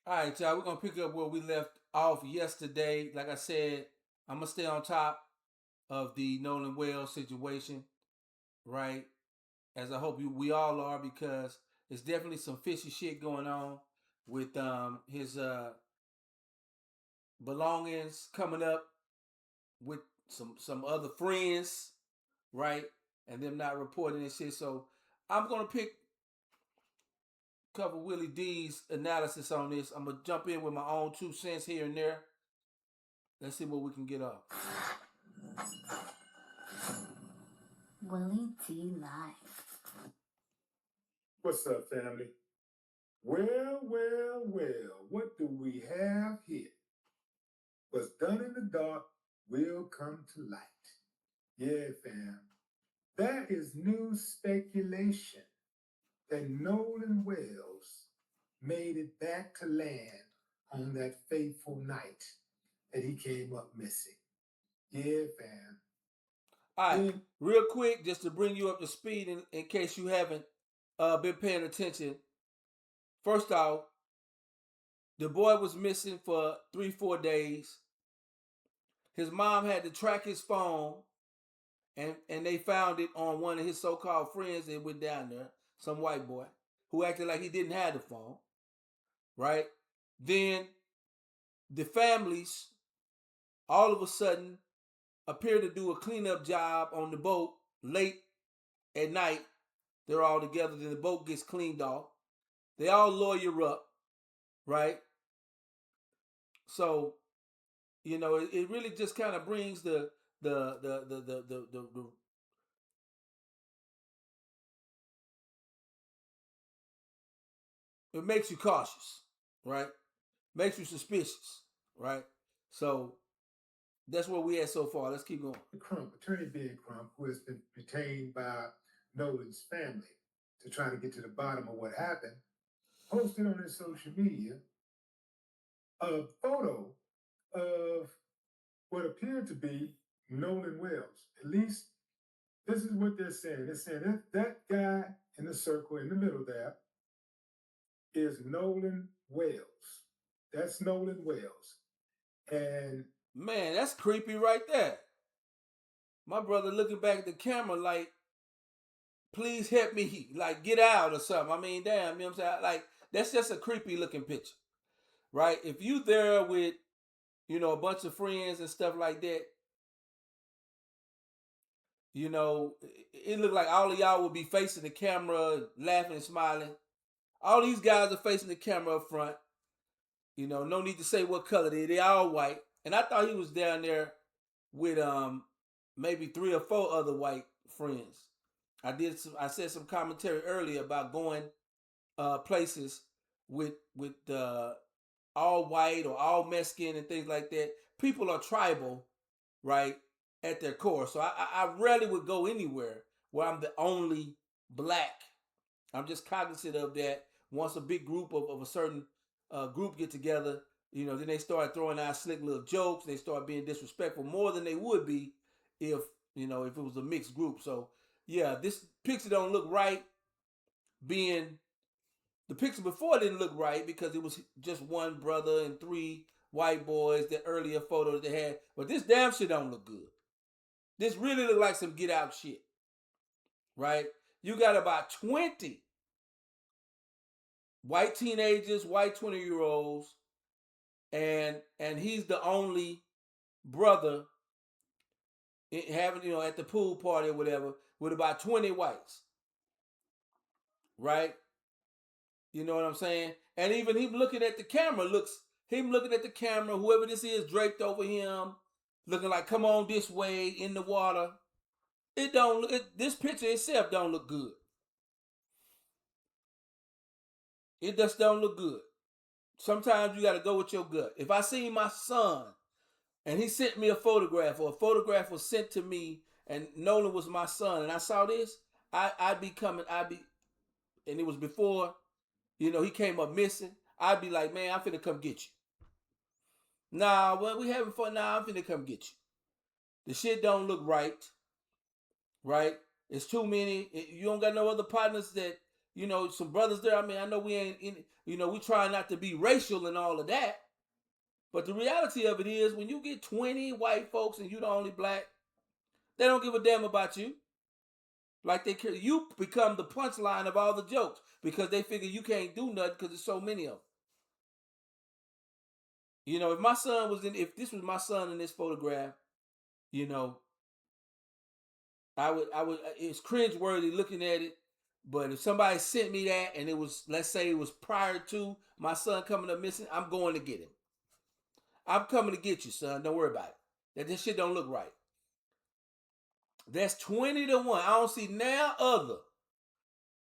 All right, y'all. We're gonna pick up where we left off yesterday. Like I said, I'm gonna stay on top of the Nolan Wells situation, right? As I hope we all are, because there's definitely some fishy shit going on with his belongings coming up with some other friends, right? And them not reporting this shit. So I'm gonna cover Willie D's analysis on this. I'm gonna jump in with my own 2 cents here and there. Let's see what we can get off. Willie D Live. What's up, family? Well, what do we have here? What's done in the dark will come to light. Yeah, fam. That is new speculation that Nolan Wells made it back to land on that fateful night that he came up missing. Yeah, fam. All right, real quick, just to bring you up to speed in case you haven't been paying attention. First off, the boy was missing for 3-4 days. His mom had to track his phone, and they found it on one of his so-called friends that went down there, some white boy, who acted like he didn't have the phone, right? Then the families all of a sudden appear to do a cleanup job on the boat late at night. They're all together, then the boat gets cleaned off. They all lawyer up, right? So, it really just kind of brings the it makes you cautious, right? Makes you suspicious, right? So that's where we at so far. Let's keep going. Crump, Attorney Big Crump, who has been retained by Nolan's family to try to get to the bottom of what happened, posted on his social media a photo of what appeared to be Nolan Wells. At least this is what they're saying. They're saying that guy in the circle in the middle there is Nolan Wells. That's Nolan Wells. And man, that's creepy right there. My brother looking back at the camera like, please help me, like get out or something. I mean, damn, you know what I'm saying? Like, that's just a creepy looking picture, right? If you there with, a bunch of friends and stuff like that, it looked like all of y'all would be facing the camera, laughing and smiling. All these guys are facing the camera up front. No need to say what color they all white. And I thought he was down there with maybe 3 or 4 other white friends. I said some commentary earlier about going places with all white or all Mexican and things like that. People are tribal, right, at their core. So I rarely would go anywhere where I'm the only black. I'm just cognizant of that. Once a big group of a certain group get together, then they start throwing out slick little jokes. They start being disrespectful more than they would be if it was a mixed group. So yeah, this picture don't look right. Being the picture before didn't look right because it was just one brother and 3 white boys. The earlier photos they had, but this damn shit don't look good. This really look like some Get Out shit, right? You got about 20 white teenagers, white 20-year-olds, and he's the only brother having, at the pool party or whatever, with about 20 whites, right? You know what I'm saying? And even him looking at the camera, whoever this is, draped over him, looking like, come on this way in the water. This picture itself don't look good. It just don't look good. Sometimes you got to go with your gut. If I see my son and he sent me a photograph, or a photograph was sent to me and Nolan was my son, and I saw this, and it was before, he came up missing, I'd be like, man, I'm finna come get you. Nah, well, we having fun. Nah, I'm finna come get you. The shit don't look right. Right? It's too many. You don't got no other partners that you know, some brothers there. I mean, I know we ain't in, you know, we try not to be racial and all of that. But the reality of it is, when you get 20 white folks and you the only black, they don't give a damn about you. Like they care, you become the punchline of all the jokes because they figure you can't do nothing because there's so many of them. You know, if this was my son in this photograph, you know, I would, it's cringeworthy looking at it. But if somebody sent me that and it was, let's say it was prior to my son coming up missing, I'm going to get him. I'm coming to get you, son. Don't worry about it. That this shit don't look right. That's 20-1. I don't see now other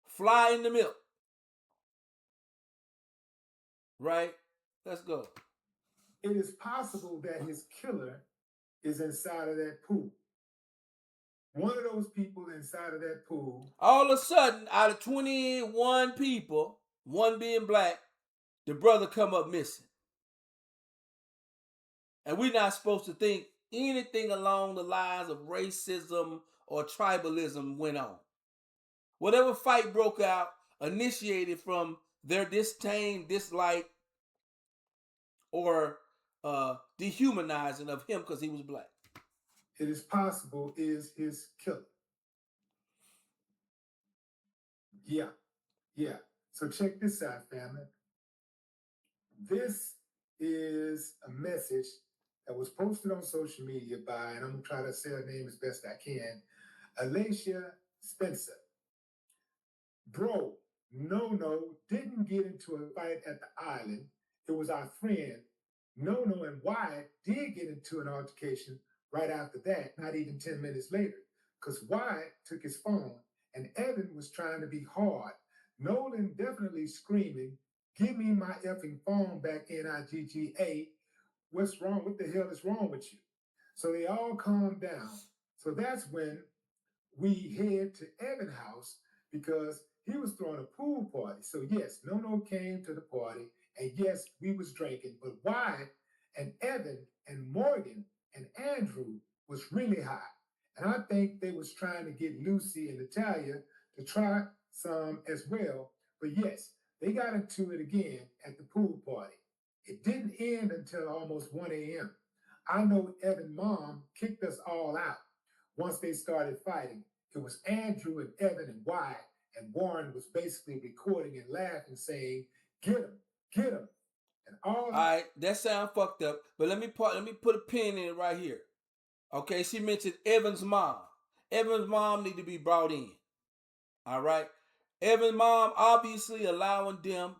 fly in the milk. Right? Let's go. It is possible that his killer is inside of that pool. One of those people inside of that pool. All of a sudden, out of 21 people, one being black, the brother come up missing. And we're not supposed to think anything along the lines of racism or tribalism went on. Whatever fight broke out initiated from their disdain, dislike, or dehumanizing of him because he was black. It is possible is his killer. Yeah. So check this out, family. This is a message that was posted on social media by, and I'm going to try to say her name as best I can, Alicia Spencer. Bro, No didn't get into a fight at the island. It was our friend No and Wyatt did get into an altercation right after that, not even 10 minutes later, because Wyatt took his phone and Evan was trying to be hard. Nolan definitely screaming, "Give me my effing phone back, NIGGA. What's wrong? What the hell is wrong with you?" So they all calmed down. So that's when we head to Evan's house because he was throwing a pool party. So yes, No came to the party, and yes, we was drinking. But Wyatt and Evan and Morgan and Andrew was really high. And I think they was trying to get Lucy and Natalia to try some as well. But yes, they got into it again at the pool party. It didn't end until almost 1 a.m. I know Evan's mom kicked us all out once they started fighting. It was Andrew and Evan and Wyatt, and Warren was basically recording and laughing, saying, "Get him, get him." And all right, that sound fucked up. But let me put a pin in it right here. Okay, she mentioned Evan's mom. Evan's mom need to be brought in. All right. Evan's mom obviously allowing them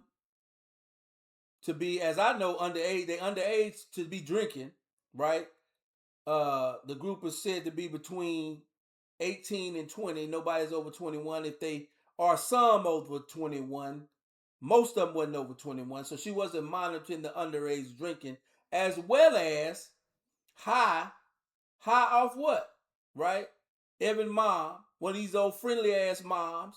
to be, as I know, underage. They underage to be drinking, right? The group is said to be between 18 and 20. Nobody's over 21. If they are some over 21, most of them wasn't over 21. So she wasn't monitoring the underage drinking, as well as high off what? Right? Evan mom, one of these old friendly ass moms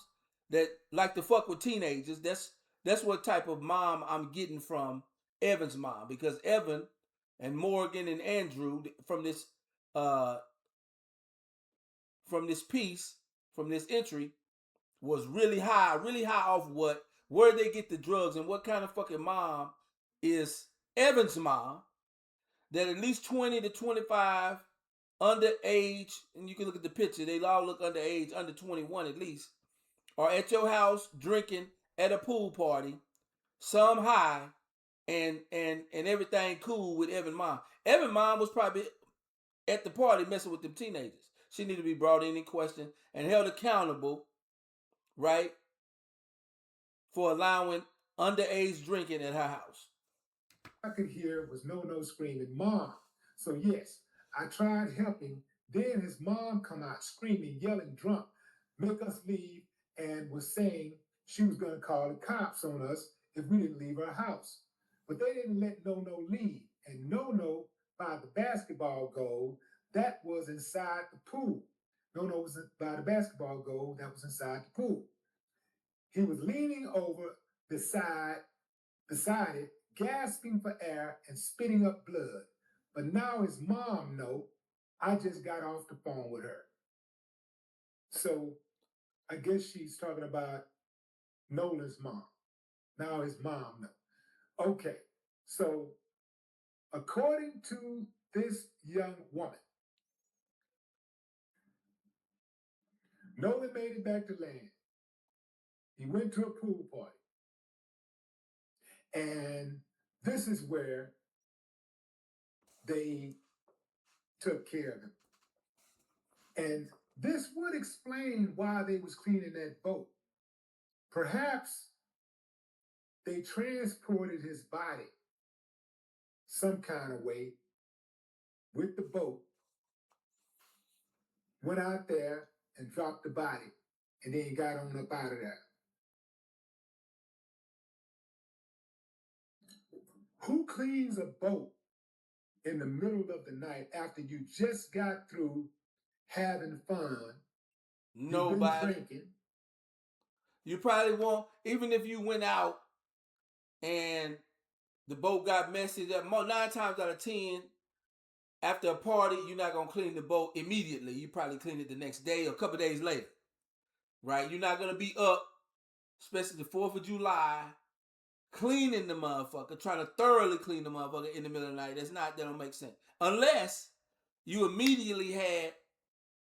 that like to fuck with teenagers. That's what type of mom I'm getting from Evan's mom, because Evan and Morgan and Andrew from this piece, from this entry, was really high off what, where they get the drugs, and what kind of fucking mom is Evan's mom that at least 20 to 25 underage, and you can look at the picture, they all look underage, under 21 at least, are at your house drinking at a pool party, some high, and everything cool with Evan mom. Evan mom was probably at the party messing with them teenagers. She need to be brought in question and held accountable, right, for allowing underage drinking at her house. I could hear was No screaming, "Mom." So yes, I tried helping. Then his mom come out screaming, yelling, drunk, make us leave, and was saying she was going to call the cops on us if we didn't leave our house. But they didn't let No leave. And No by the basketball goal that was inside the pool. No was by the basketball goal that was inside the pool. He was leaning over beside it, gasping for air and spitting up blood. But now his mom know I just got off the phone with her. So I guess she's talking about Nolan's mom. Now his mom knows. Okay, so according to this young woman, Nolan made it back to land. He went to a pool party. And this is where they took care of him. And this would explain why they was cleaning that boat. Perhaps they transported his body some kind of way with the boat, went out there and dropped the body, and then got on up out of there. Who cleans a boat in the middle of the night after you just got through having fun? Nobody. You've been drinking. You probably won't, even if you went out and the boat got messy, 9 times out of 10, after a party, you're not going to clean the boat immediately. You probably clean it the next day or a couple days later, right? You're not going to be up, especially the 4th of July, cleaning the motherfucker, trying to thoroughly clean the motherfucker in the middle of the night. That don't make sense. Unless you immediately had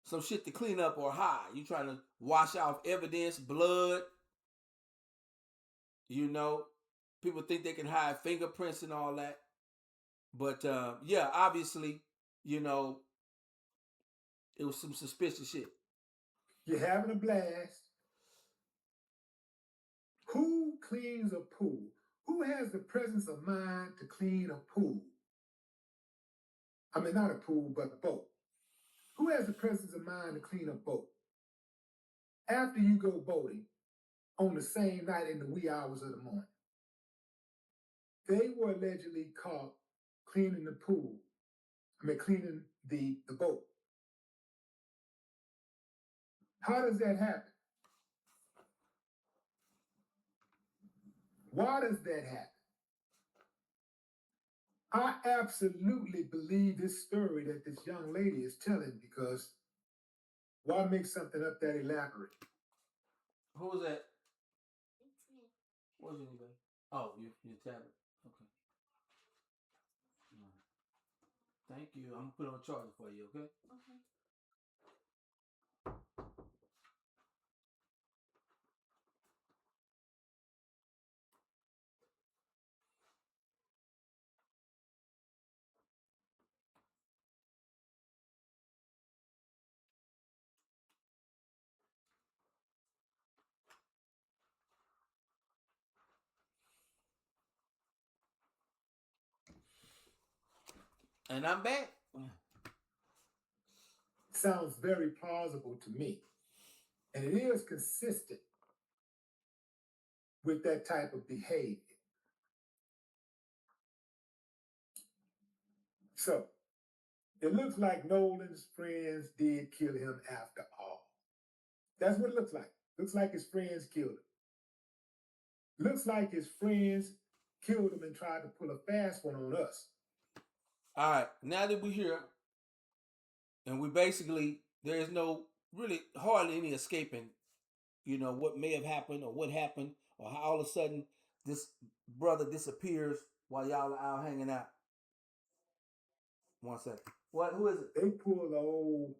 some shit to clean up or hide. You trying to wash off evidence, blood. You know, people think they can hide fingerprints and all that. But yeah, obviously, you know, it was some suspicious shit. You're having a blast. Who cleans a pool? Who has the presence of mind to clean a pool? I mean, not a pool, but a boat. Who has the presence of mind to clean a boat? After you go boating on the same night in the wee hours of the morning. They were allegedly caught cleaning the pool. Cleaning the boat. How does that happen? Why does that happen? I absolutely believe this story that this young lady is telling, because why make something up that elaborate? Who was that? What was your name? Oh, your tablet. Okay. Thank you. I'm gonna put it on charger for you, okay? Okay. And I'm back. Sounds very plausible to me. And it is consistent with that type of behavior. So, it looks like Nolan's friends did kill him after all. That's what it looks like. Looks like his friends killed him. Looks like his friends killed him and tried to pull a fast one on us. All right, now that we're here, and we basically, there is no, really, hardly any escaping, you know, what may have happened or what happened, or how all of a sudden this brother disappears while y'all are out hanging out. 1 second. What? Who is it? They pulled the old...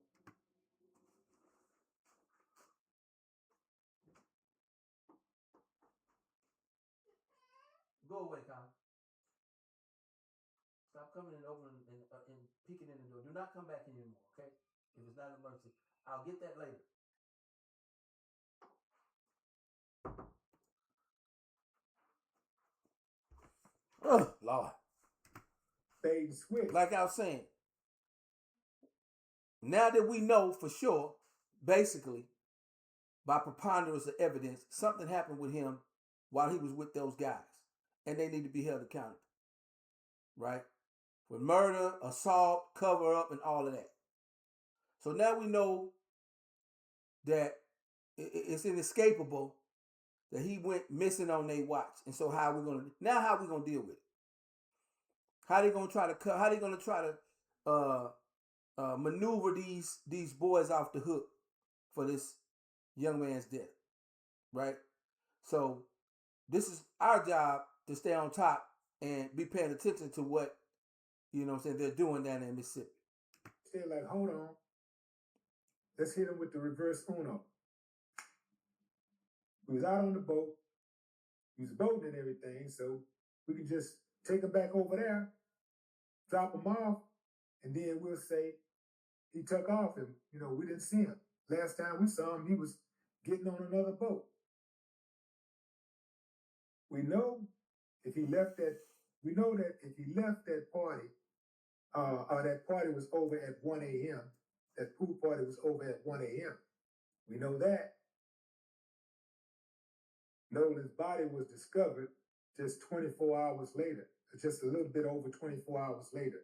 Go away, Colin. Stop coming and opening and peeking in the door. Do not come back anymore, okay? If it's not an emergency, I'll get that later. Oh, Lord. Bait and switch. Like I was saying, now that we know for sure, basically, by preponderance of evidence, something happened with him while he was with those guys. And they need to be held accountable. Right? For murder, assault, cover up, and all of that. So now we know that it's inescapable that he went missing on their watch. And so how we gonna deal with it? How they gonna try to maneuver these boys off the hook for this young man's death, right? So this is our job to stay on top and be paying attention to what, they're doing down in Mississippi. They're like, hold on, let's hit them with the reverse Uno. We was out on the boat, we was boating and everything, so we could just take them back over there, drop them off, and then we'll say he took off and, we didn't see him. Last time we saw him, he was getting on another boat. We know that if he left that party, or that party was over at 1 a.m., that pool party was over at 1 a.m. We know that. Nolan's body was discovered just 24 hours later, just a little bit over 24 hours later.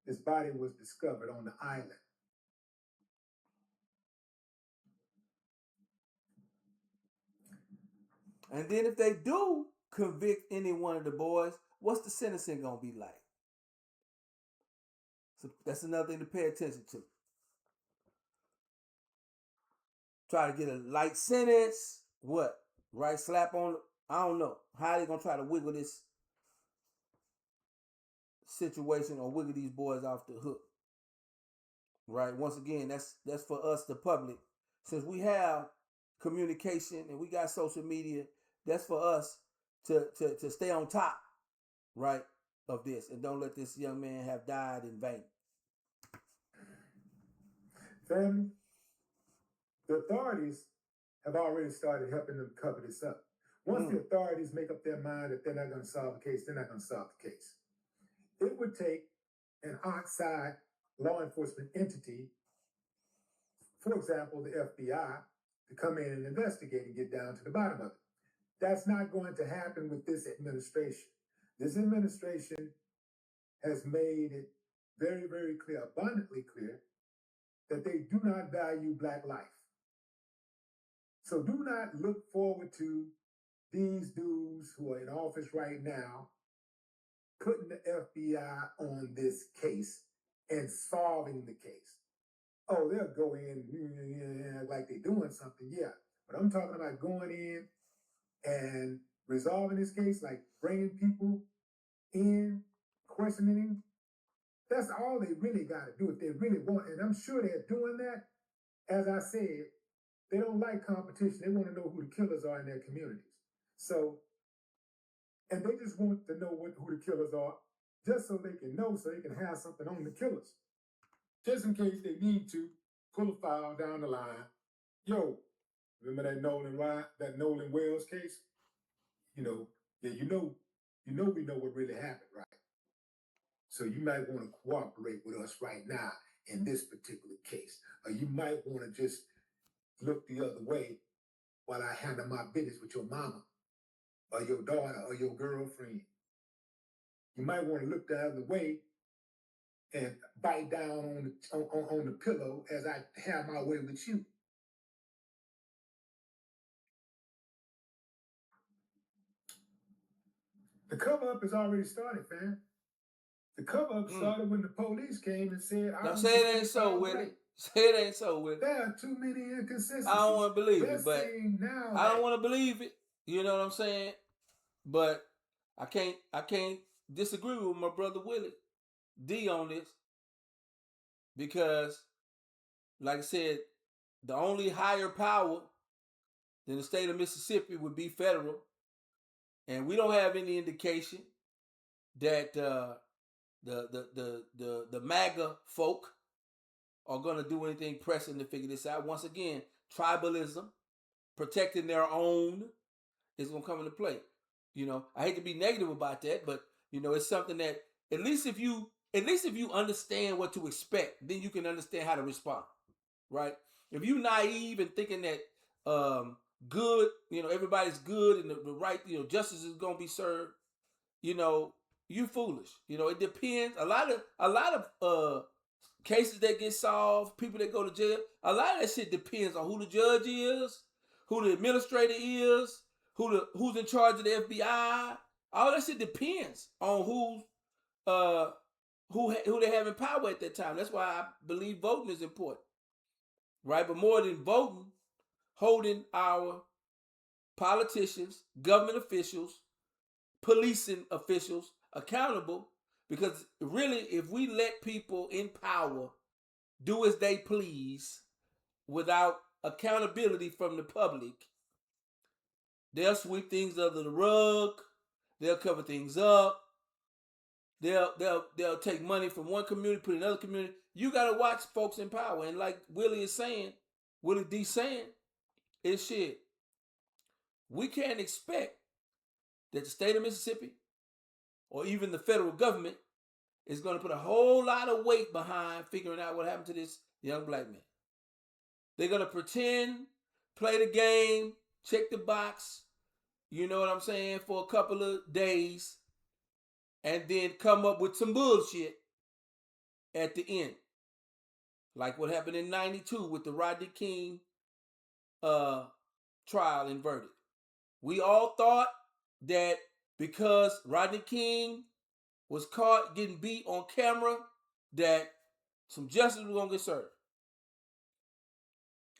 His body was discovered on the island. And then if they do convict any one of the boys, what's the sentencing going to be like? So that's another thing to pay attention to. Try to get a light sentence. What? Right slap on, I don't know. How are they going to try to wiggle this situation or wiggle these boys off the hook? Right? Once again, that's for us, the public. Since we have communication and we got social media, that's for us to stay on top, right, of this, and don't let this young man have died in vain. Family, the authorities have already started helping them cover this up. Once the authorities make up their mind that they're not going to solve the case, they're not going to solve the case. It would take an outside law enforcement entity, for example, the FBI, to come in and investigate and get down to the bottom of it. That's not going to happen with this administration. This administration has made it very, very clear, abundantly clear, that they do not value Black life. So do not look forward to these dudes who are in office right now putting the FBI on this case and solving the case. Oh, they'll go in like they're doing something, yeah. But I'm talking about going in and resolving this case, like bringing people in, questioning him. That's all they really got to do if they really want. And I'm sure they're doing that. As I said, they don't like competition. They want to know who the killers are in their communities. So, and they just want to know who the killers are, just so they can know, so they can have something on the killers. Just in case they need to pull a file down the line. Yo, remember that Nolan Wells case? We know what really happened, right? So you might want to cooperate with us right now in this particular case. Or you might want to just look the other way while I handle my business with your mama or your daughter or your girlfriend. You might want to look the other way and bite down on the pillow as I have my way with you. The cover-up has already started, fam. The cover-up started when the police came and said, Now say it ain't so, Willie. Say it ain't so, Willie. There are too many inconsistencies. I don't want to believe it, but I don't want to believe it. You know what I'm saying? But I can't disagree with my brother Willie D on this, because, like I said, the only higher power than the state of Mississippi would be federal, and we don't have any indication that the MAGA folk are going to do anything pressing to figure this out. Once again, tribalism, protecting their own, is going to come into play. I hate to be negative about that, but it's something that at least if you understand what to expect, then you can understand how to respond, right? If you naive and thinking that good, everybody's good and the right, justice is going to be served, you foolish. It depends. A lot of cases that get solved, people that go to jail, a lot of that shit depends on who the judge is, who the administrator is, who's in charge of the FBI. All that shit depends on who they have in power at that time. That's why I believe voting is important, right? But more than voting, holding our politicians, government officials, policing officials accountable, because really, if we let people in power do as they please without accountability from the public, they'll sweep things under the rug, they'll cover things up, they'll take money from one community, put it in another community. You gotta watch folks in power. And like Willie is saying, Willie D saying, is shit. We can't expect that the state of Mississippi or even the federal government is going to put a whole lot of weight behind figuring out what happened to this young black man. They're going to pretend, play the game, check the box, you know what I'm saying, for a couple of days, and then come up with some bullshit at the end. Like what happened in 92 with the Rodney King trial and verdict. We all thought that because Rodney King was caught getting beat on camera, that some justice was going to get served.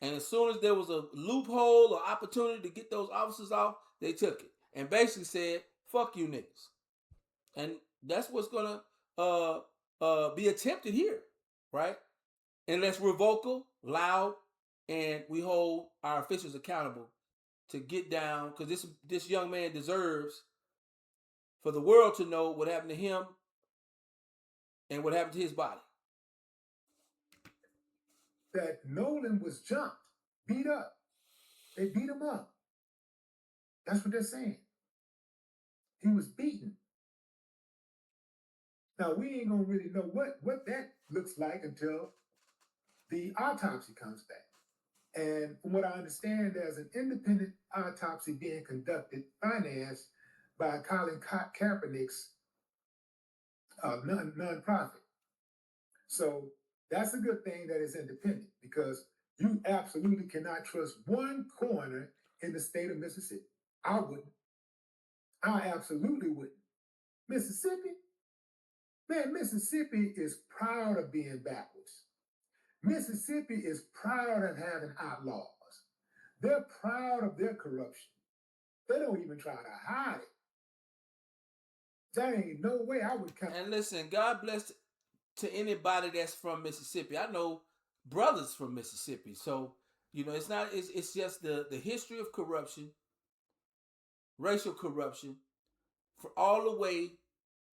And as soon as there was a loophole or opportunity to get those officers off, they took it. And basically said, fuck you niggas. And that's what's going to be attempted here, right? Unless we're vocal, loud, and we hold our officials accountable to get down, because this young man deserves for the world to know what happened to him and what happened to his body. That Nolan was jumped, beat up. They beat him up. That's what they're saying. He was beaten. Now, we ain't going to really know what that looks like until the autopsy comes back. And from what I understand, there's an independent autopsy being conducted, financed by Colin Kaepernick's nonprofit. So that's a good thing that it's independent, because you absolutely cannot trust one coroner in the state of Mississippi. I wouldn't. I absolutely wouldn't. Mississippi? Man, Mississippi is proud of being backwards. Mississippi is proud of having outlaws. They're proud of their corruption. They don't even try to hide it. There ain't no way I would come. And listen, God bless to anybody that's from Mississippi. I know brothers from Mississippi. So, you know, it's just the history of corruption, racial corruption, for all the way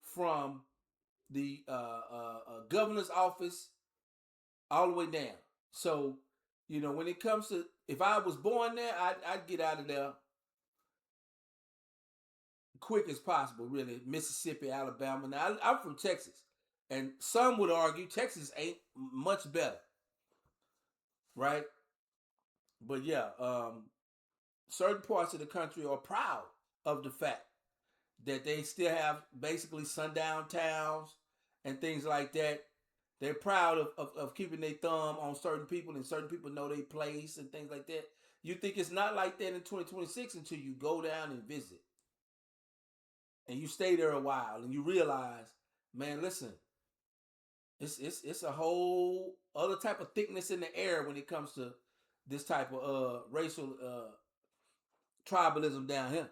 from the governor's office all the way down. So, you know, when it comes to, if I was born there, I'd get out of there quick as possible, really. Mississippi, Alabama. Now, I'm from Texas, and some would argue Texas ain't much better, right? But yeah, certain parts of the country are proud of the fact that they still have basically sundown towns and things like that. They're proud of keeping their thumb on certain people, and certain people know their place and things like that. You think it's not like that in 2026 until you go down and visit. And you stay there a while and you realize, man, listen, it's a whole other type of thickness in the air when it comes to this type of racial tribalism down here.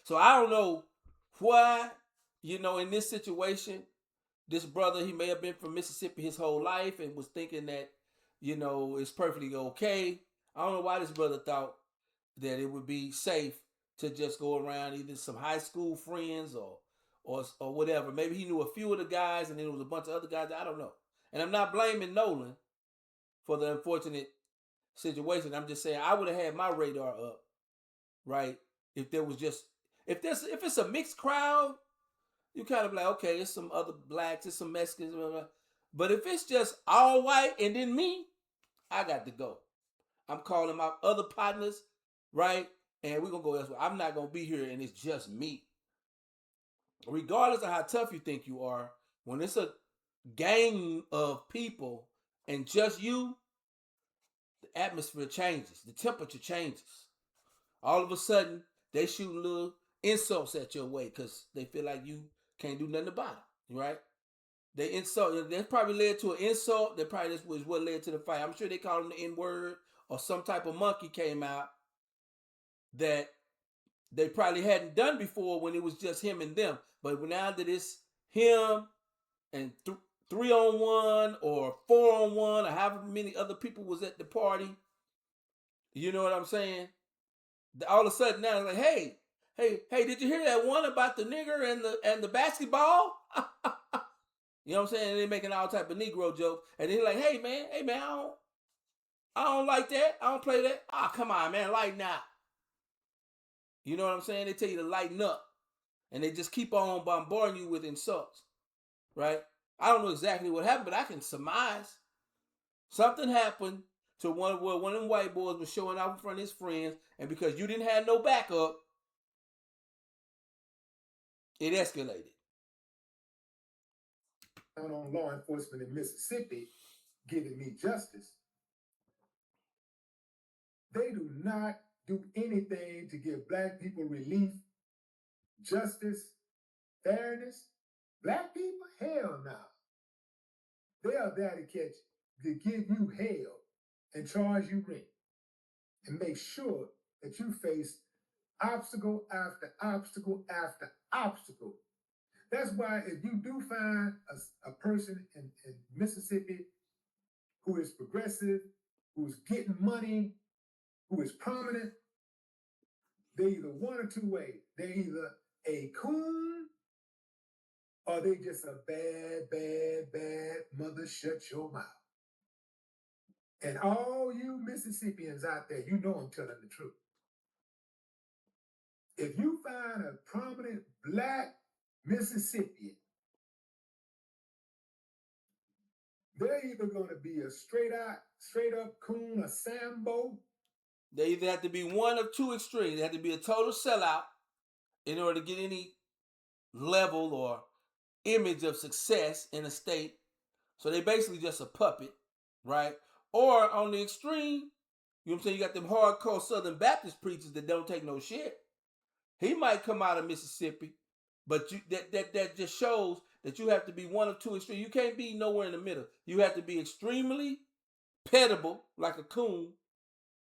So I don't know why, you know, in this situation, this brother, he may have been from Mississippi his whole life and was thinking that, you know, it's perfectly okay. I don't know why this brother thought that it would be safe to just go around either some high school friends or whatever. Maybe he knew a few of the guys and then there was a bunch of other guys. I don't know. And I'm not blaming Nolan for the unfortunate situation. I'm just saying I would have had my radar up, right? If there was just, if it's a mixed crowd, you kind of like, okay, it's some other blacks, it's some Mexicans, blah, blah. But if it's just all white and then me, I got to go. I'm calling my other partners, right? And we're going to go elsewhere. I'm not going to be here and it's just me. Regardless of how tough you think you are, when it's a gang of people and just you, the atmosphere changes. The temperature changes. All of a sudden, they shoot little insults at your way because they feel like you can't do nothing about it, right? They insult. That probably led to an insult. That probably was what led to the fight. I'm sure they called him the N-word or some type of monkey came out that they probably hadn't done before when it was just him and them. But now that it's him and 3-on-1 or 4-on-1 or however many other people was at the party, you know what I'm saying? All of a sudden now it's like, hey, did you hear that one about the nigger and the basketball? You know what I'm saying? And they're making all type of Negro jokes, and they're like, hey man, I don't like that. I don't play that. Ah, come on, man, lighten up. You know what I'm saying? They tell you to lighten up, and they just keep on bombarding you with insults, right? I don't know exactly what happened, but I can surmise something happened to one of them white boys was showing off in front of his friends, and because you didn't have no backup, it escalated. On law enforcement in Mississippi giving me justice. They do not do anything to give black people relief, justice, fairness. Black people, hell no. They are there to give you hell and charge you rent and make sure that you face obstacle after obstacle after obstacle. That's why if you do find a person in Mississippi who is progressive, who's getting money, who is prominent, they're either one or two ways. They're either a coon or they just a bad mother, shut your mouth. And all you Mississippians out there, you know I'm telling the truth. If you find a prominent black Mississippian, they're either going to be a straight up coon, a Sambo. They either have to be one of two extremes. They have to be a total sellout in order to get any level or image of success in a state. So they basically just a puppet, right? Or on the extreme, you know what I'm saying? You got them hardcore Southern Baptist preachers that don't take no shit. He might come out of Mississippi, but that just shows that you have to be one of two extremes. You can't be nowhere in the middle. You have to be extremely pettable, like a coon,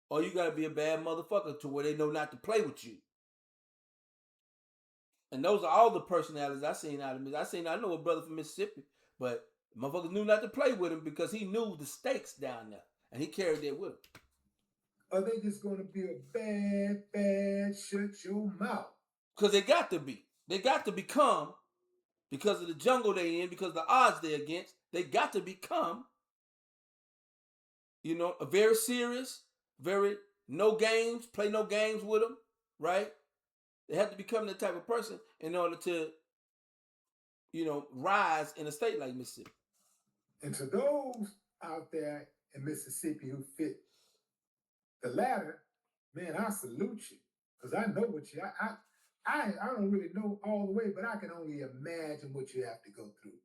or you gotta be a bad motherfucker to where they know not to play with you. And those are all the personalities I seen out of Mississippi. I know a brother from Mississippi, but motherfuckers knew not to play with him because he knew the stakes down there, and he carried that with him. Are they just going to be a bad, shut your mouth? Because they got to be. They got to become, because of the jungle they in, because of the odds they're against, they got to become, a very serious, very no games, play no games with them, right? They have to become the type of person in order to, rise in a state like Mississippi. And to those out there in Mississippi who fit the latter, man, I salute you. Because I know what I don't really know all the way, but I can only imagine what you have to go through.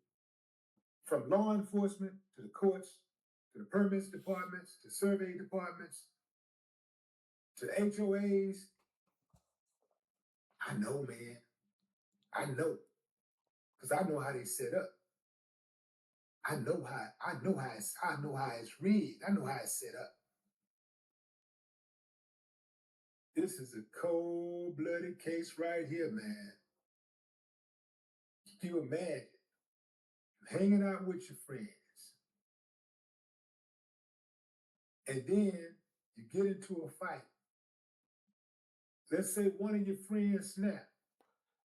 From law enforcement to the courts, to the permits departments, to survey departments, to the HOAs. I know, man. I know. Because I know how they set up. I know how it's rigged. I know how it's set up. This is a cold-blooded case right here, man. Can you imagine hanging out with your friends, and then you get into a fight? Let's say one of your friends snap.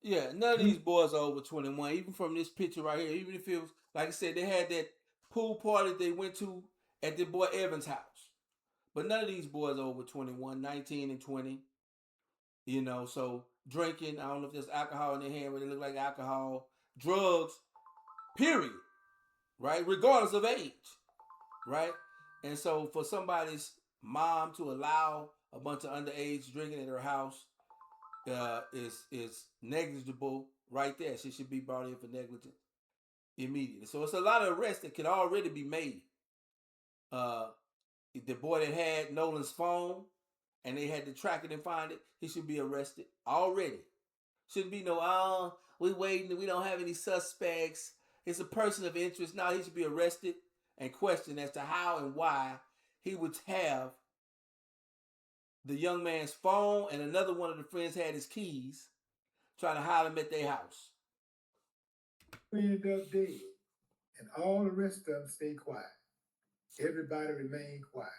Yeah, none of these boys are over 21. Even from this picture right here, even if it was, like I said, they had that pool party they went to at their boy Evans' house. But none of these boys are over 21, 19 and 20. So drinking, I don't know if there's alcohol in their hand, but it look like alcohol, drugs, period, right? Regardless of age, right? And so for somebody's mom to allow a bunch of underage drinking at her house is negligible right there. She should be brought in for negligence immediately. So it's a lot of arrests that could already be made. The boy that had Nolan's phone and they had to track it and find it, he should be arrested already. Shouldn't be no, we waiting, we don't have any suspects. It's a person of interest. Now he should be arrested and questioned as to how and why he would have the young man's phone, and another one of the friends had his keys, trying to hide him at their house. End up dead, and all the rest of them stay quiet. Everybody remain quiet.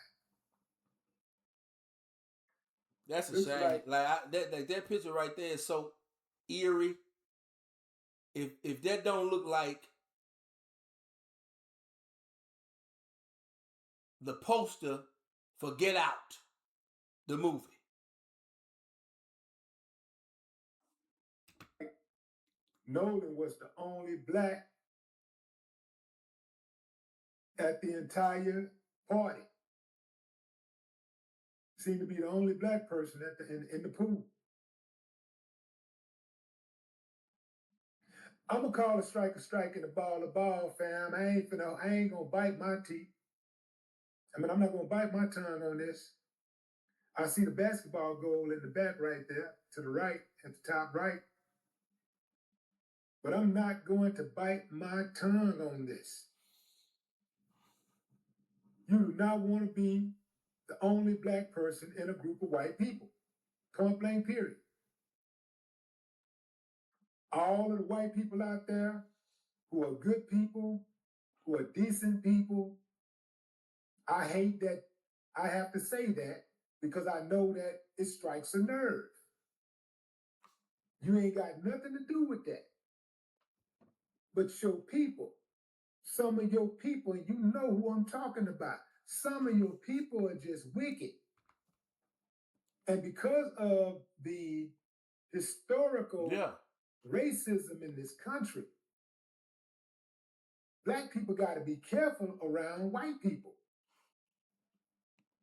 That's a Looks shame. That picture right there is so eerie. If that don't look like the poster for Get Out, the movie. Nolan was the only black at the entire party. Seemed to be the only black person in the pool. I'm gonna call a strike and a ball, fam. I ain't gonna bite my teeth. I mean, I'm not gonna bite my tongue on this. I see the basketball goal in the back right there, to the right, at the top right. But I'm not going to bite my tongue on this. You do not want to be the only black person in a group of white people. Point blank, period. All of the white people out there who are good people, who are decent people, I hate that I have to say that because I know that it strikes a nerve. You ain't got nothing to do with that. But your people, some of your people, and you know who I'm talking about, some of your people are just wicked. And because of the historical racism in this country, black people got to be careful around white people.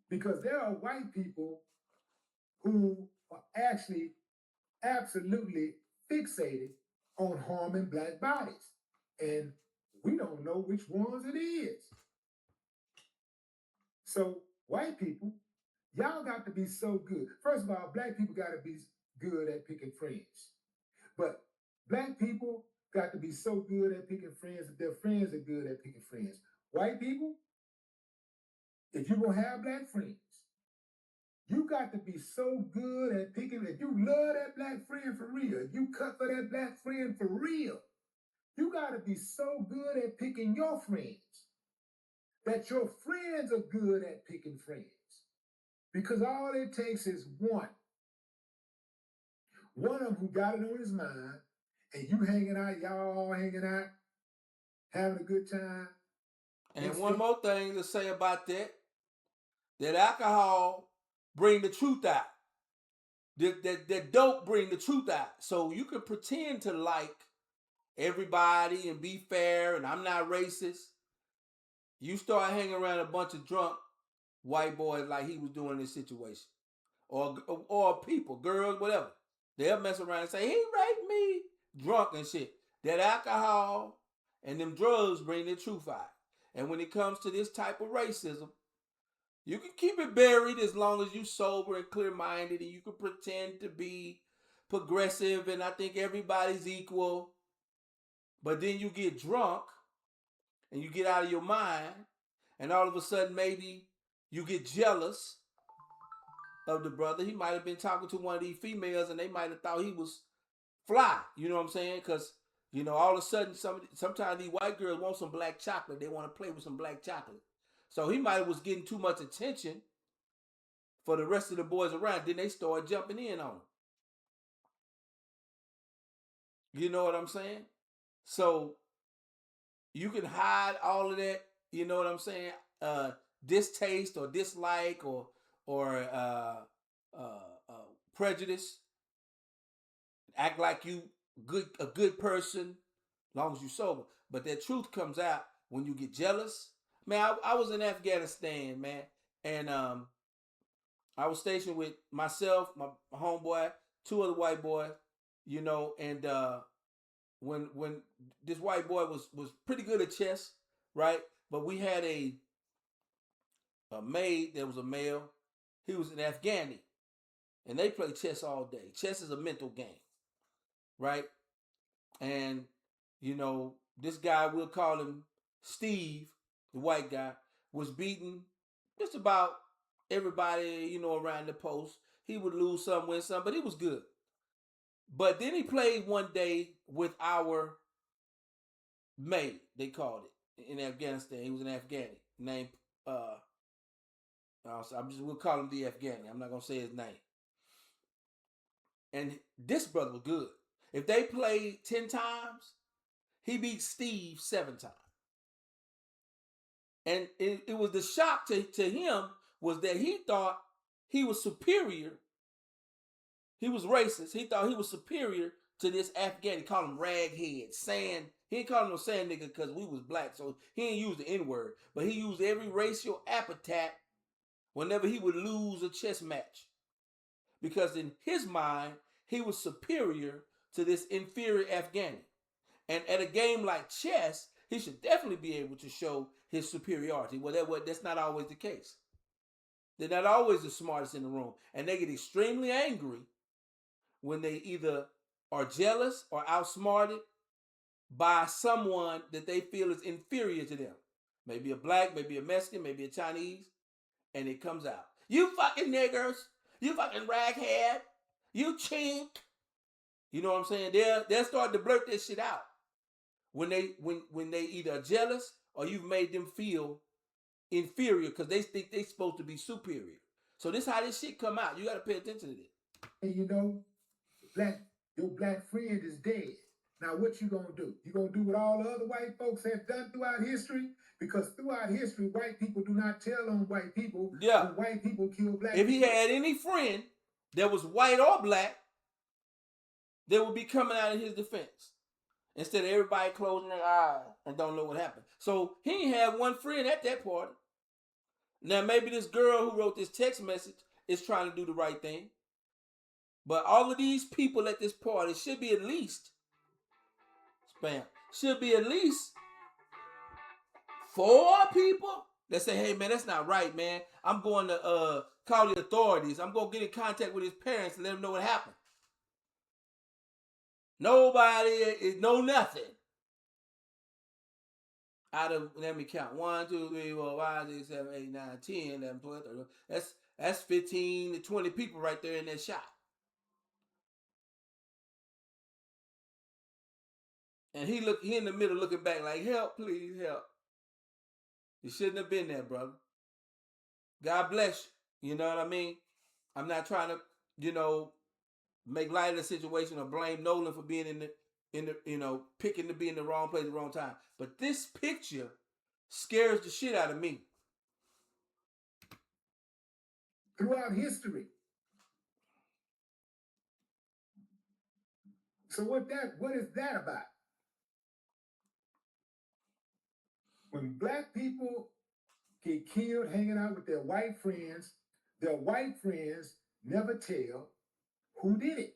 Because there are white people who are actually absolutely fixated on harming black bodies. And we don't know which ones it is. So white people, y'all got to be so good. First of all, black people got to be good at picking friends. But black people got to be so good at picking friends that their friends are good at picking friends. White people, if you're going to have black friends, you got to be so good at picking. If you love that black friend for real, if you cut for that black friend for real, you got to be so good at picking your friends that your friends are good at picking friends. Because all it takes is one. One of them who got it on his mind, and you hanging out, y'all all hanging out, having a good time. And one more thing to say about that alcohol bring the truth out. That dope bring the truth out. So you can pretend to like everybody and be fair, and I'm not racist. You start hanging around a bunch of drunk white boys like he was doing in this situation. Or people, girls, whatever. They'll mess around and say, he raped me. Drunk and shit. That alcohol and them drugs bring the truth out. And when it comes to this type of racism, you can keep it buried as long as you sober and clear-minded, and you can pretend to be progressive and I think everybody's equal. But then you get drunk and you get out of your mind, and all of a sudden maybe you get jealous of the brother. He might have been talking to one of these females and they might have thought he was fly. You know what I'm saying? Because, you know, all of a sudden sometimes these white girls want some black chocolate. They want to play with some black chocolate. So he might have was getting too much attention for the rest of the boys around. Then they start jumping in on him. You know what I'm saying? So you can hide all of that, you know what I'm saying? Distaste or dislike or prejudice. Act like you a good person, as long as you sober. But that truth comes out when you get jealous. Man, I was in Afghanistan, man, and I was stationed with myself, my homeboy, two other white boys, you know, and when this white boy was pretty good at chess, right? But we had a maid that was a male. He was an Afghani, and they play chess all day. Chess is a mental game, right? And you know, this guy, we'll call him Steve, the white guy, was beating just about everybody, you know, around the post. He would lose some, win some, but he was good. But then he played one day with our mate, they called it, in Afghanistan. He was an Afghani named, we'll call him the Afghani. I'm not going to say his name. And this brother was good. If they played 10 times, he beat Steve 7 times. And it was the shock to him was that he thought he was superior. He was racist. He thought he was superior to this Afghan. He called him raghead, sand. He didn't call him no sand nigga because we was black, so he didn't use the N-word. But he used every racial epithet whenever he would lose a chess match. Because in his mind, he was superior to this inferior Afghani. And at a game like chess, he should definitely be able to show his superiority. Well, that's not always the case. They're not always the smartest in the room. And they get extremely angry when they either are jealous or outsmarted by someone that they feel is inferior to them. Maybe a black, maybe a Mexican, maybe a Chinese. And it comes out. You fucking niggers. You fucking raghead. You chink. You know what I'm saying? They'll start to blurt this shit out. When they either are jealous or you've made them feel inferior because they think they're supposed to be superior. So this how this shit come out. You got to pay attention to this. And you know, your black friend is dead. Now what you gonna do? You gonna do what all the other white folks have done throughout history? Because throughout history, white people do not tell on white people. Yeah. When white people kill black if people. If he had any friend that was white or black, they would be coming out in his defense. Instead of everybody closing their eyes and don't know what happened. So he ain't have one friend at that party. Now maybe this girl who wrote this text message is trying to do the right thing. But all of these people at this party should be at least 4 people that say, hey man, that's not right, man. I'm going to call the authorities. I'm going to get in contact with his parents and let them know what happened. Nobody know nothing. Out of, let me count, 1, 2, 3, 4, 5, 6, 7, 8, 9, 10, 11, 12, 13. That's 15 to 20 people right there in that shot. And he in the middle looking back like, help, please, help. You shouldn't have been there, brother. God bless you. You know what I mean? I'm not trying to, make light of the situation or blame Nolan for being in the picking to be in the wrong place at the wrong time. But this picture scares the shit out of me. Throughout history. So what is that about? When black people get killed hanging out with their white friends never tell who did it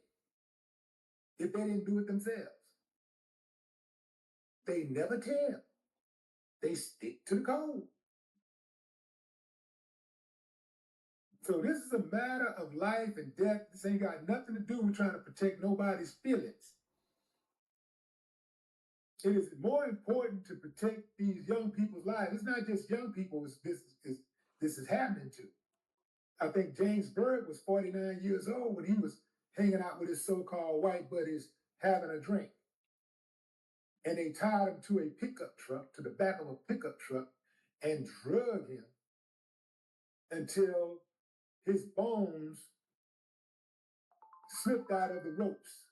if they didn't do it themselves. They never tell. They stick to the code. So this is a matter of life and death. This ain't got nothing to do with trying to protect nobody's feelings. It is more important to protect these young people's lives. It's not just young people this is happening to. I think James Byrd was 49 years old when he was hanging out with his so-called white buddies having a drink. And they tied him to a pickup truck, to the back of a pickup truck, and drug him until his bones slipped out of the ropes.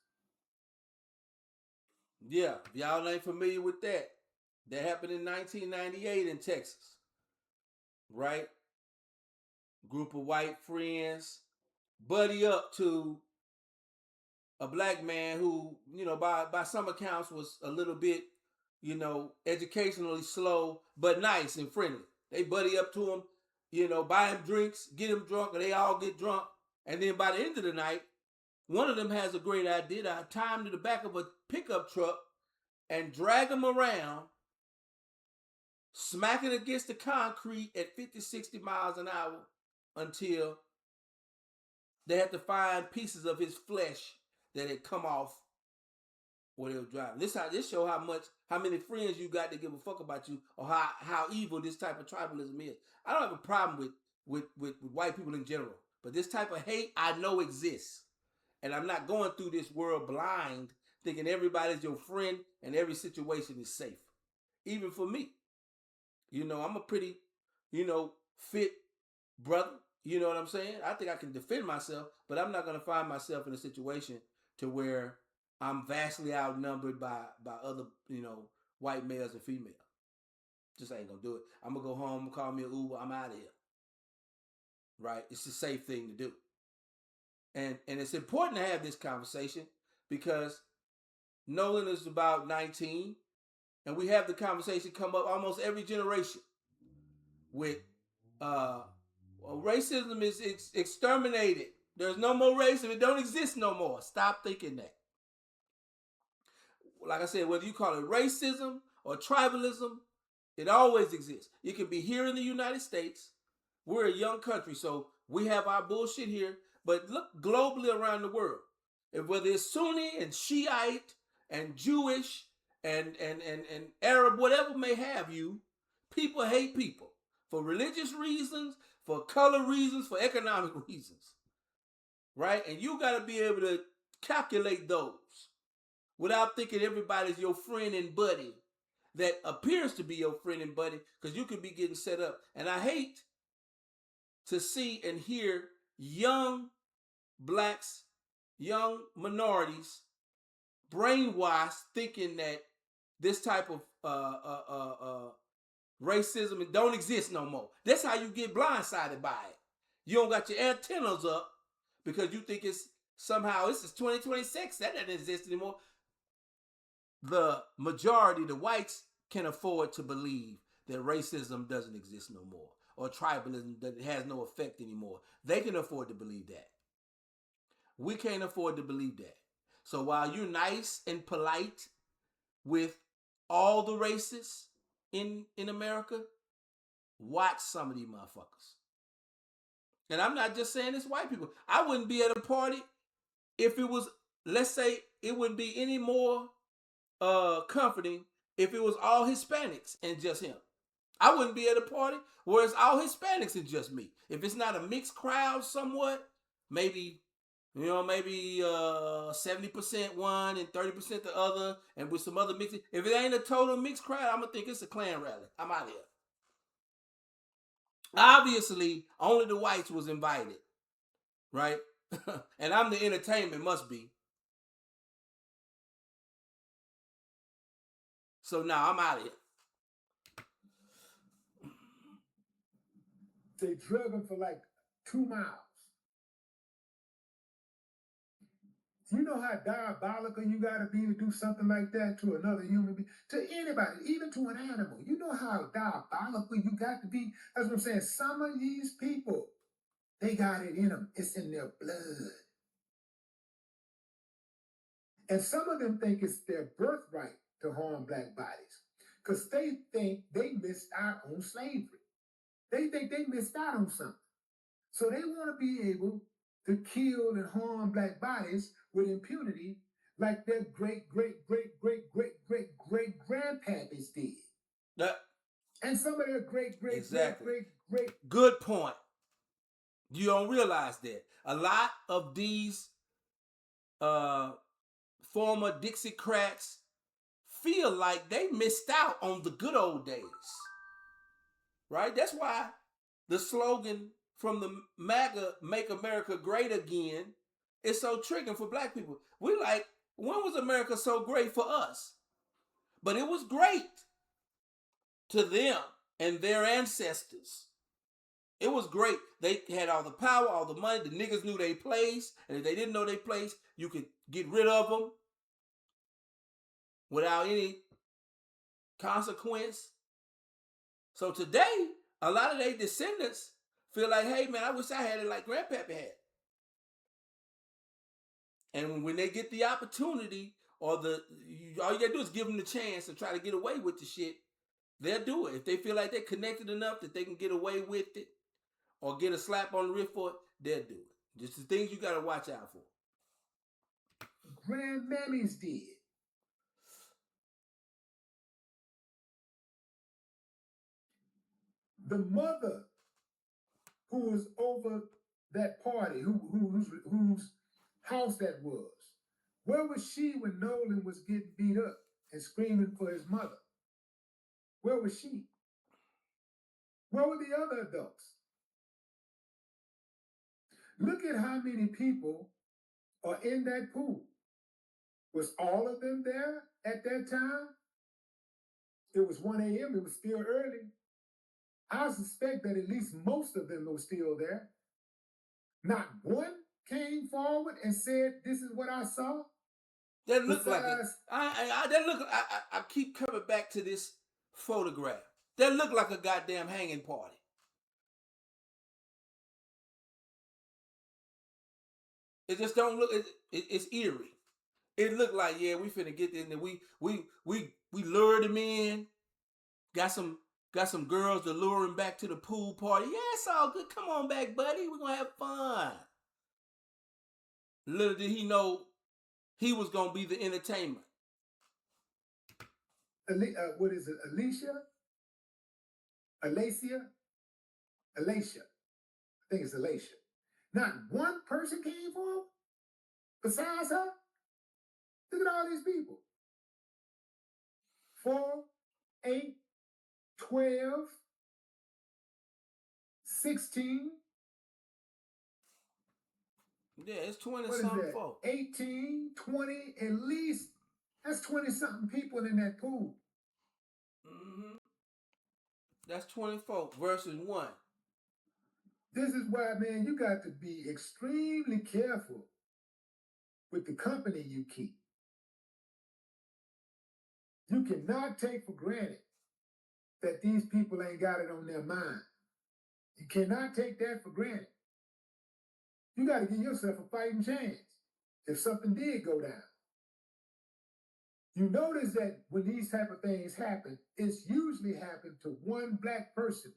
Yeah, if y'all ain't familiar with that. That happened in 1998 in Texas. Right? Group of white friends buddy up to a black man who, by some accounts was a little bit, educationally slow, but nice and friendly. They buddy up to him, buy him drinks, get him drunk, or they all get drunk. And then by the end of the night, one of them has a great idea to tie him to the back of a pickup truck and drag him around, smacking against the concrete at 50, 60 miles an hour until they had to find pieces of his flesh that had come off where they were driving. This show how many friends you got to give a fuck about you, or how evil this type of tribalism is. I don't have a problem with with white people in general. But this type of hate I know exists. And I'm not going through this world blind thinking everybody's your friend and every situation is safe. Even for me. You know, I'm a pretty, fit brother. You know what I'm saying? I think I can defend myself, but I'm not going to find myself in a situation to where I'm vastly outnumbered by other, white males and females. Just ain't going to do it. I'm going to go home, call me an Uber, I'm out of here. Right? It's the safe thing to do. And it's important to have this conversation because Nolan is about 19, and we have the conversation come up almost every generation with racism is exterminated. There's no more racism. It don't exist no more. Stop thinking that. Like I said, whether you call it racism or tribalism, it always exists. It can be here in the United States. We're a young country, so we have our bullshit here. But look globally around the world. Whether it's Sunni and Shiite and Jewish and Arab, whatever may have you, people hate people for religious reasons, for color reasons, for economic reasons. Right? And you got to be able to calculate those without thinking everybody's your friend and buddy that appears to be your friend and buddy, because you could be getting set up. And I hate to see and hear young blacks, young minorities brainwashed thinking that this type of racism don't exist no more. That's how you get blindsided by it. You don't got your antennas up because you think it's somehow this is 2026. That doesn't exist anymore. The majority, the whites, can afford to believe that racism doesn't exist no more or tribalism that has no effect anymore. They can afford to believe that. We can't afford to believe that. So while you're nice and polite with all the races in America, watch some of these motherfuckers. And I'm not just saying it's white people. I wouldn't be at a party if it was, let's say, it wouldn't be any more comforting if it was all Hispanics and just him. I wouldn't be at a party where it's all Hispanics and just me. If it's not a mixed crowd somewhat, maybe 70% one and 30% the other, and with some other mixing. If it ain't a total mixed crowd, I'm gonna think it's a Klan rally. I'm out of here. Obviously, only the whites was invited, right? And I'm the entertainment, must be. So now I'm out of here. They drug him for like 2 miles. You know how diabolical you got to be to do something like that to another human being, to anybody, even to an animal. You know how diabolical you got to be. That's what I'm saying. Some of these people, they got it in them. It's in their blood. And some of them think it's their birthright to harm black bodies because they think they missed out on slavery. They think they missed out on something. So they want to be able to kill and harm black bodies with impunity like their great, great, great, great, great, great, great grandpappys did. And some of their great, great, exactly. great. Good point. You don't realize that. A lot of these former Dixiecrats feel like they missed out on the good old days. Right? That's why the slogan from the MAGA, Make America Great Again, is so triggering for black people. We like, when was America so great for us? But it was great to them and their ancestors. It was great. They had all the power, all the money. The niggas knew their place. And if they didn't know their place, you could get rid of them without any consequence. So today, a lot of their descendants feel like, hey man, I wish I had it like Grandpappy had. And when they get the opportunity, or all you gotta do is give them the chance to try to get away with the shit, they'll do it. If they feel like they're connected enough that they can get away with it, or get a slap on the wrist for it, they'll do it. Just the things you gotta watch out for. Grandmammies did. The mother who was over that party, whose house that was? Where was she when Nolan was getting beat up and screaming for his mother? Where was she? Where were the other adults? Look at how many people are in that pool. Was all of them there at that time? It was 1 a.m., it was still early. I suspect that at least most of them were still there. Not one came forward and said, "This is what I saw." That looked like it. I keep coming back to this photograph. That looked like a goddamn hanging party. It just don't look. It's eerie. It looked like, yeah, we finna get in there. We lured him in. Got some girls to lure him back to the pool party. Yeah, it's all good. Come on back, buddy. We're gonna have fun. Little did he know he was gonna be the entertainment. What is it? Alicia? Alacia? Alacia. I think it's Alacia. Not one person came forward besides her. Look at all these people. 4, 8, 12, 16. Yeah, it's 20-something folks. 18, 20, at least. That's 20-something people in that pool. Mm-hmm. That's 20 folks versus 1. This is why, man, you got to be extremely careful with the company you keep. You cannot take for granted that these people ain't got it on their mind. You cannot take that for granted. You got to give yourself a fighting chance if something did go down. You notice that when these type of things happen, it's usually happened to one black person.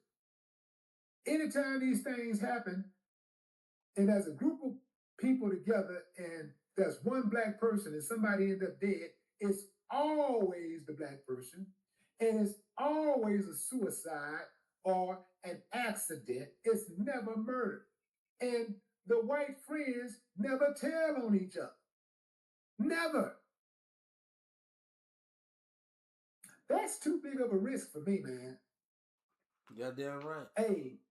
Anytime these things happen, and there's a group of people together, and there's one black person and somebody ends up dead, it's always the black person, and it's always a suicide or an accident. It's never murder. And the white friends never tell on each other. Never. That's too big of a risk for me, man. Goddamn right. Hey,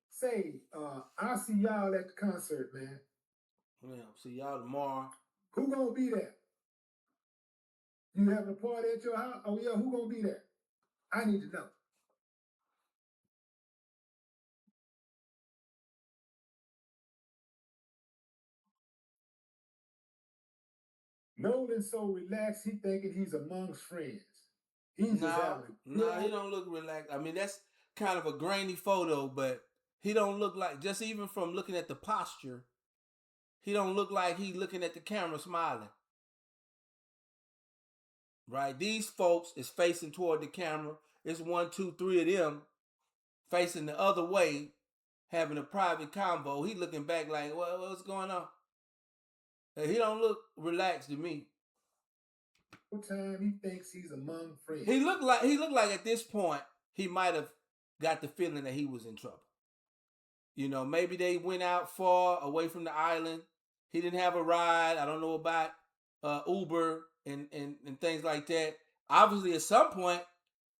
I'll see y'all at the concert, man. Yeah, see y'all tomorrow. Who gonna be there? You having a party at your house? Oh yeah, who gonna be there? I need to know. Nolan's so relaxed, he thinking he's amongst friends. He's just having No, he don't look relaxed. I mean, that's kind of a grainy photo, but he don't look like, just even from looking at the posture, he don't look like he looking at the camera smiling. Right? These folks is facing toward the camera. It's 1, 2, 3 of them facing the other way, having a private convo. He looking back like, what's going on? He don't look relaxed to me. Time he thinks he's among friends. He looked like at this point he might have got the feeling that he was in trouble. You know, maybe they went out far away from the island. He didn't have a ride. I don't know about Uber and things like that. Obviously, at some point,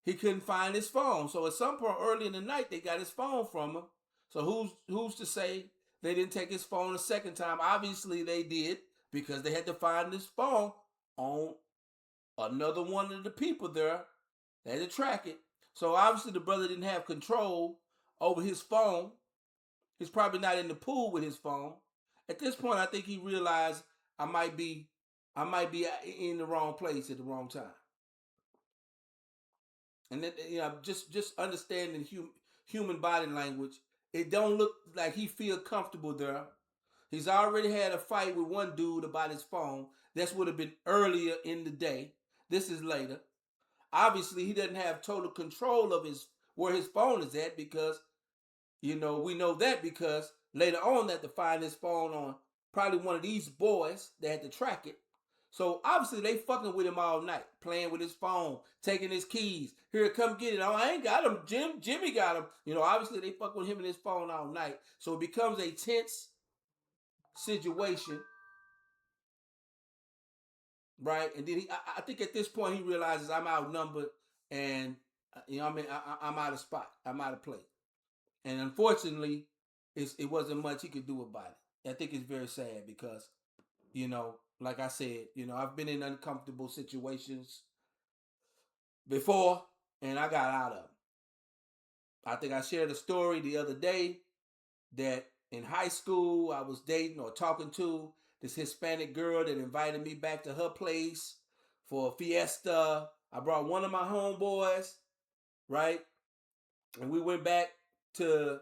he couldn't find his phone. So at some point early in the night, they got his phone from him. So who's to say they didn't take his phone a second time? Obviously, they did, because they had to find his phone on another one of the people there. They had to track it. So obviously, the brother didn't have control over his phone. He's probably not in the pool with his phone. At this point, I think he realized I might be in the wrong place at the wrong time. And then, you know, just understanding human body language, it don't look like he feel comfortable there. He's already had a fight with one dude about his phone. This would have been earlier in the day. This is later. Obviously, he doesn't have total control of where his phone is at, because, you know, we know that because later on they had to find his phone on probably one of these boys. They had to track it. So obviously they fucking with him all night, playing with his phone, taking his keys. Here, come get it. Oh, I ain't got him. Jimmy got him. You know, obviously they fuck with him and his phone all night. So it becomes a tense situation, right? And then I think at this point he realizes I'm outnumbered, and you know, I mean, I'm out of spot. I'm out of play. And unfortunately, it wasn't much he could do about it. I think it's very sad because, you know, like I said, you know, I've been in uncomfortable situations before, and I got out of them. I think I shared a story the other day that in high school I was dating or talking to this Hispanic girl that invited me back to her place for a fiesta. I brought one of my homeboys, right? And we went back to,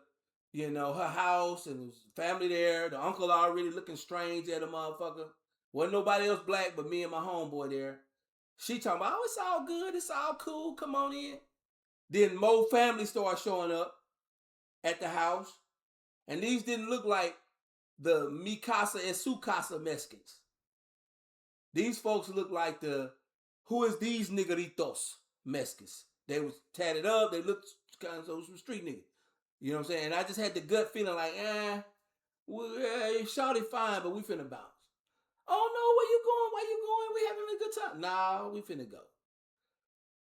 you know, her house, and there was family there. The uncle already looking strange at the motherfucker. Wasn't nobody else black but me and my homeboy there. She talking about, oh, it's all good, it's all cool, come on in. Then more families start showing up at the house. And these didn't look like the Mi Casa and Su Casa Mexicans. These folks look like the who is these niggeritos Mexicans. They was tatted up, they looked kind of some street niggas. You know what I'm saying? And I just had the gut feeling like, shawty fine, but we finna bounce. Oh no, where you going? Why you going? We having a good time. Nah, we finna go.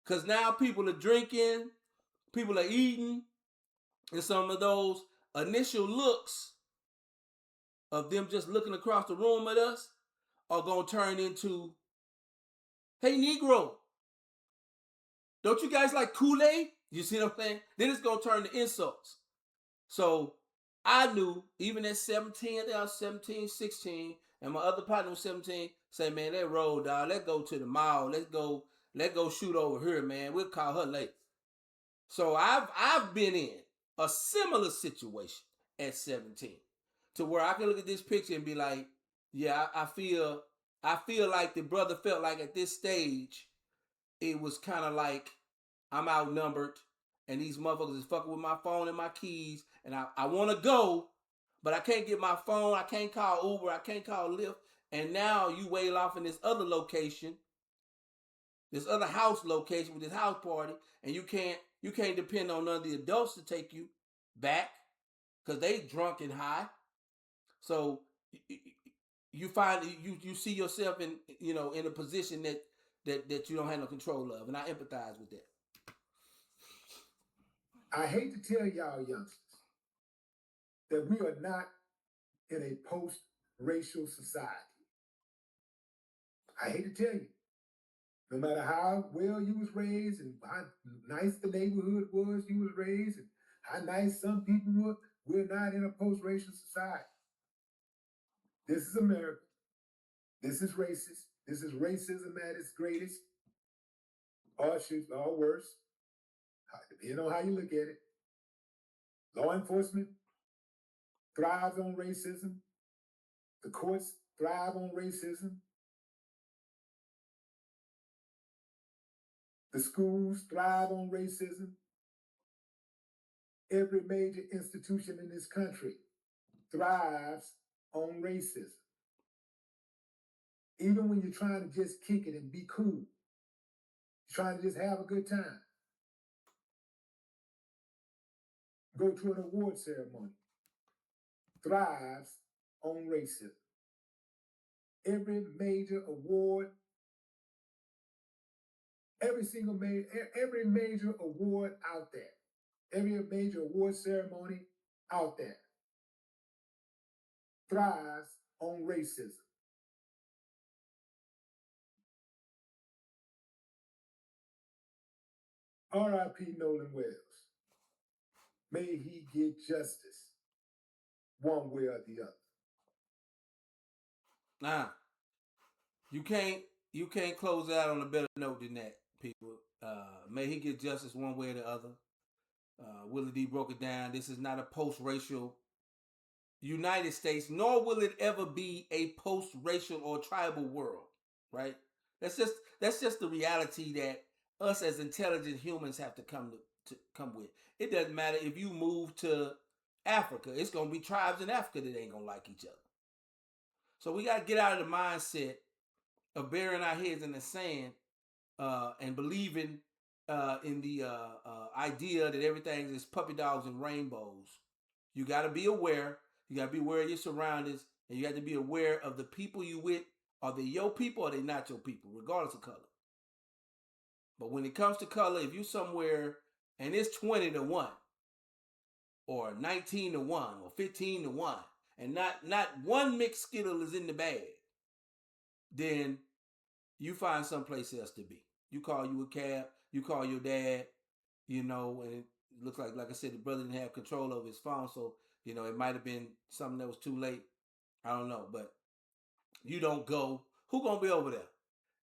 Cause now people are drinking, people are eating, and some of those initial looks of them just looking across the room at us are gonna turn into, hey Negro, don't you guys like Kool-Aid? You see what I'm saying? Then it's gonna turn to insults. So I knew, even at 17, I think I was 17, 16, and my other partner was 17, say, man, let's roll, dog. Let's go to the mall. Let's go shoot over here, man. We'll call her later. So I've been in a similar situation at 17 to where I can look at this picture and be like, yeah, I feel like the brother felt like at this stage it was kind of like I'm outnumbered and these motherfuckers is fucking with my phone and my keys, and I want to go, but I can't get my phone, I can't call Uber, I can't call Lyft, and now you wail off in this other location, this other house location with this house party, and you can't depend on none of the adults to take you back because they drunk and high. So you find you see yourself in, you know, in a position that you don't have no control of, and I empathize with that. I hate to tell y'all youngsters that we are not in a post-racial society. I hate to tell you, no matter how well you was raised and how nice the neighborhood was you was raised and how nice some people were, we're not in a post-racial society. This is America. This is racist. This is racism at its greatest, or worse, depending on how you look at it. Law enforcement thrives on racism. The courts thrive on racism. The schools thrive on racism. Every major institution in this country thrives on racism. Even when you're trying to just kick it and be cool, you're trying to just have a good time. Go to an award ceremony, thrives on racism. Every major award, every major award out there, every major award ceremony out there thrives on racism. R.I.P. Nolan Wells. May he get justice one way or the other. Nah, you can't close out on a better note than that, people. May he get justice one way or the other. Willie D broke it down. This is not a post-racial United States, nor will it ever be a post-racial or tribal world, right? That's just the reality that us as intelligent humans have to come with. It doesn't matter if you move to Africa, it's gonna be tribes in Africa that ain't gonna like each other. So we gotta get out of the mindset of burying our heads in the sand and believing in the idea that everything is puppy dogs and rainbows. You got to be aware. You got to be aware of your surroundings, and you got to be aware of the people you with. Are they your people or are they not your people, regardless of color? But when it comes to color, if you're somewhere and it's 20-1, or 19-1, or 15-1, and not one mixed skittle is in the bag, then you find someplace else to be. You call you a cab, you call your dad, and it looks like I said, the brother didn't have control over his phone, so it might have been something that was too late. I don't know, but you don't go. Who gonna be over there?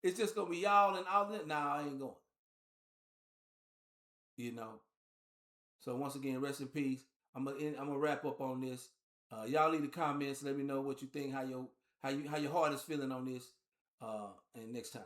It's just gonna be y'all and all that. Nah, I ain't going. So once again, rest in peace. I'm gonna wrap up on this. Y'all leave the comments. Let me know what you think. How your heart is feeling on this. And next time.